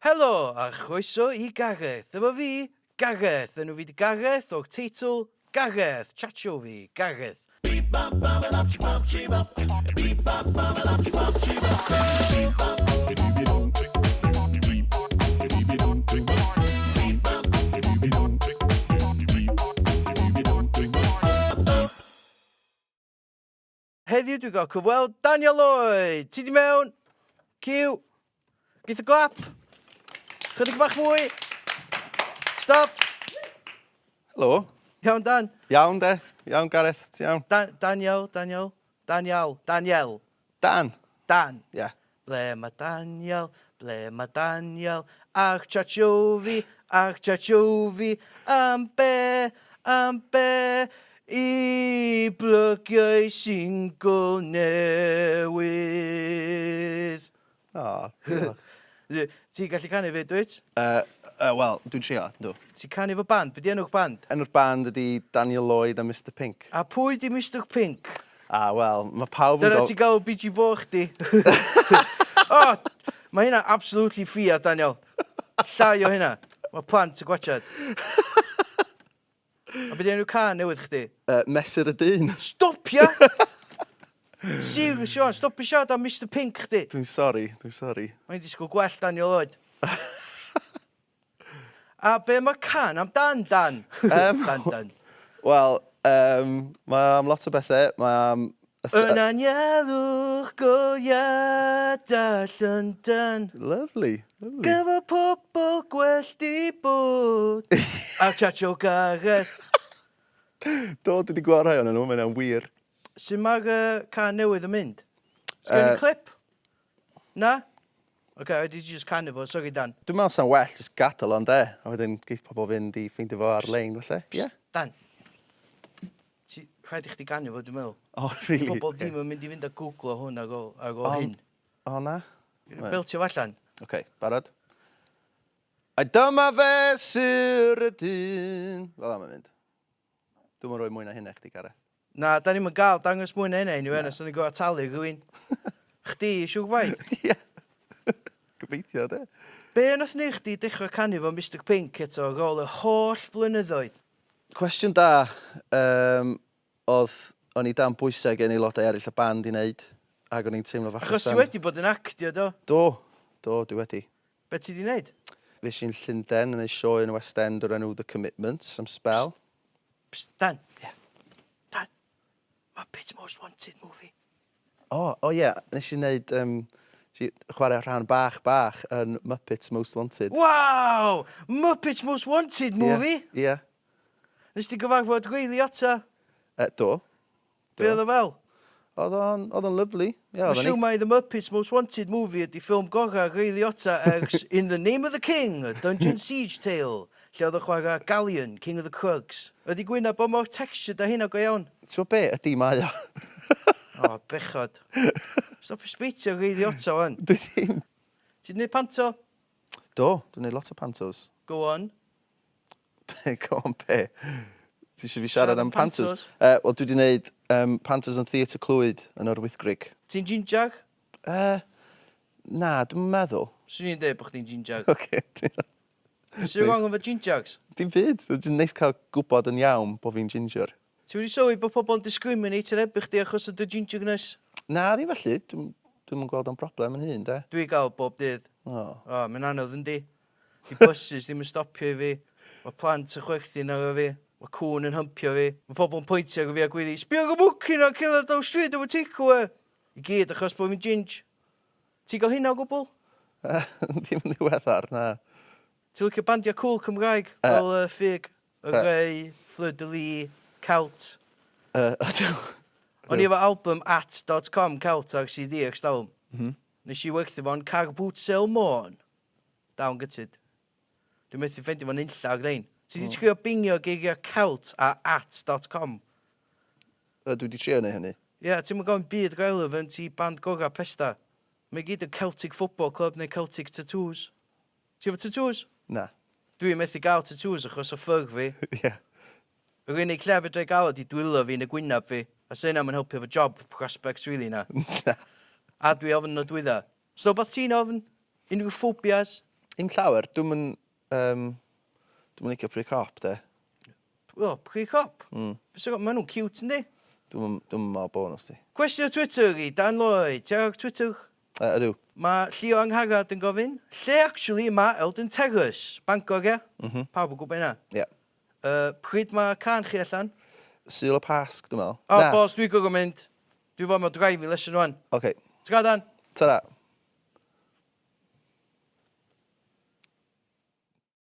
Helo, a chroeso I Gareth. Efo fi, Gareth. Enw fi di Gareth o'r teitl Gareth. Chatshow fi, Gareth. Heddiw dwi'n gael cyfweld Daniel Lloyd. Ti di mewn? Cyw. Geith y glap. Chydig bach mwy. Stop. Helo. Iawn, Dan. Iawn de. Iawn Gareth, ti iawn? Daniel. Dan. Dan. Yeah. Ble mae Daniel, ach chatshow fi, am be, I blygio I sengl newydd. O, Ti gallu canu fi, dwyt? Wel, dwi'n trio, dw. Ti canu fo band? Be di enw'r band? Enw'r band ydi Daniel Lloyd a Mr Pinc. A pwy di Mr Pinc? Wel, mae pawb yn Dyna ti gael BG bo chdi. O, mae hynna absolutely ffia, Daniel. Llai o hynna. Mae plant y gwachad. A beth enw can newydd chdi? Mesur y dyn. Stopia! Serious, Iwan, stopia siarad am Mr Pinc chdi. Dwi'n sori. Mae'n disgwyl gwell Daniel Lloyd. A be mae can am Dan? Dan. Wel, mae am lot o bethau. Mae am... Yn anialwch go iad a Llundain. Lovely. Gyfo pobl gwell di bod. A chatshow Gareth. Do, dwi wedi gweld rhai o'n nhw, mae'n wir. Sut mae'r can newydd yn mynd? Sgen i clip? Na? OK, wedi just canu fo, sorry Dan. Dwi'n meddwl sa'n well, just gadael o'n de. A wedyn geith pobl fynd I ffeindio fo ar-lein, felly. Ie. Dan, rhaid I chdi ganu fo, dwi'n meddwl. O, really? Pobl ddim yn mynd I fynd a Google hwn ag o hyn. O, na? Beltio fallan. OK, barod. A dyma fe sy'r y dyn. Fel am yn mynd. Dwi'n mynd rhoi mwy na hynna chdi, Gareth. Na, da ni'n gael dangos mwy na hynna unrhyw enw, so ni'n gwybod talu rhywun. Chdi, siw gwaith? Ie. Gobeithio, de. Be nath ni chdi dechrau canu fo Mr Pinc eto ar ôl y holl flynyddoedd? Cwestiwn da. O'n I dan bwysau gen I lot eraill y band I wneud. Ac o'n i'n teimlo fach Achos ti wedi bod yn actio, do? Do, dwi wedi. Be ti di wneud? Fes i'n Llundain yn ei sioe yn y West End o'r enw The Commitments am spel. Psst, Dan. Ie. Dan, Muppets Most Wanted movie. O ie, nes i'n neud... chwarae rhan bach yn Muppets Most Wanted. Wow! Muppets Most Wanted movie? Ie. Nes ti gyfarfod Ray Ota? Do. Be oedd o fel? Oedd o'n lyflu. Mae siw mai The Muppets Most Wanted movie ydi ffilm gorau Ray Ota ers In the Name of the King, a Dungeon Siege Tale, lle oedd o chwarae Galleon, King of the Krugs. Ydi gwyna bod mor textured a hynna go iawn? Ti'n be, ydi mae o. O, bechod. Stop ysbeitio Ray Ota wan. Dwi ddim. Ti'n neud panto? Do, dwi'n neud lot o pantos. Go on. Go on, be? Ti eisiau fi siarad am pantos? Wel, dwi wedi neud pantos yn Theatr Clwyd yn o'r Wythgrig. Ti'n ginjag? Na, dwi'n meddwl. Swn i'n dweud bod chdi'n ginjag. Oce. Sy'n wrong efo ginjags? Dim byd. Dwi'n neis cael gwybod yn iawn bod fi'n ginger. Ti wedi sylwi bod pobl yn discriminate ar ebu chdi achos o dy ginjagness? Na, ddim felly. Dwi'n gweld o'n broblem yn hyn, de. Dwi gael bob dydd. O. O, mae'n anodd yndi. Di buses ddim yn stopio I fi. Mae plant yn chwerthin ar fi. Mae cwn yn hympio fi. Mae pobl yn pwyntio ar fi a gwyddi, sbio ar y mwcyn a cila daw stryd efo takeaway. I gyd achos bod fi'n ginge. Ti gael hynna o gwbl? Ddim yn ddiweddar, na. Ti licio bandiau cool Cymraeg? Fel Ffig, y Grey, Fleur de Lis, Celt. O'n I efo album at.com Celt ar CD ag stalwm. Nes I werthu fo'n car boot sale Môn. Down gytid. Dwi'n methu ffendio fo'n unlla ag lein. Ti wedi sgrio bingio geiriau Celt a at.com? Dwi wedi trio neu hynny. Ie, ti'n mynd gofyn byd relevant I band gorau pesta. Mae gyd yn Celtic Football Club neu Celtic Tattoos. Ti efo tattoos? Na. Dwi'n methu gael tattoos achos o ffyrg fi. Ie. Yr unig clefyd o'i gael ydi dwylo fi yn y gwynab fi. A sy'n am yn helpu efo job prospects really na. Na. A dwi ofyn o dwydda. So, beth ti'n ofyn? Unrhyw phobias? Dim llawer, dwi'n licio pre-cop, de. O, pre-cop. Mae nhw'n cute, yndi? Dwi'n meddwl bonus, di. Cwestiwn Twitter i Dan Lloyd. Ti ar Twitter? Ydw. Mae Llio Angharad yn gofyn. Lle actually mae Eldon Terrace? Bangor, ie? Pawb yn gwybod yna? Ie. Pryd mae can chi allan? Syl y Pasg, dwi'n meddwl. O, bos, dwi'n gwybod mynd. Dwi'n fod mewn driving lesson rwan. Oce. Ti'n gael, Dan? Ta-ra.